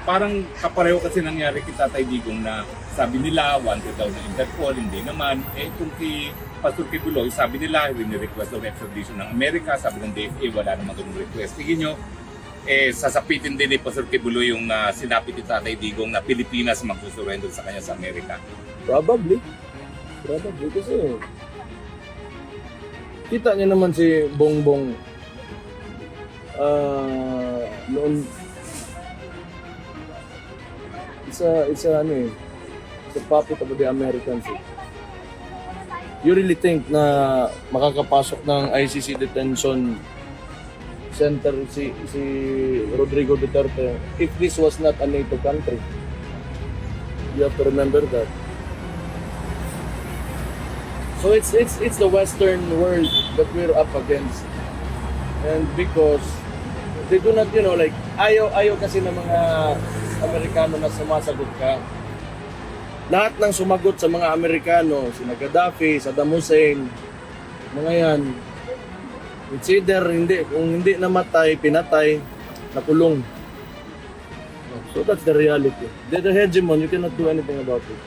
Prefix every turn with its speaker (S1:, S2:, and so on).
S1: parang kapareho kasi nangyari kay Tatay Digong na sabi nila, wanted daw ng Interpol, hindi naman. Eh kung kay Pastor Kibuloy, sabi nila, request daw extradition ng Amerika, sabi ng DFA, wala namang ganung request. Tingin nyo, sasapitin din ni Pastor Kibuloy yung sinapit ni Tatay Digong na Pilipinas magsusurrender sa kanya sa Amerika?
S2: Probably. Kasi kita niya naman si Bongbong noon it's a puppet of the Americans. You really think na makakapasok ng ICC detention center si Rodrigo Duterte if this was not a NATO country? You have to remember that. So it's the Western world that we're up against, and because they do not, like ayaw kasi ng mga Amerikano na sumasagot ka. Lahat ng sumagot sa mga Amerikano, sina Gaddafi, Saddam Hussein, mga yan, it's either kung hindi namatay, pinatay, nakulong. So that's the reality. They're the hegemon, you cannot do anything about it.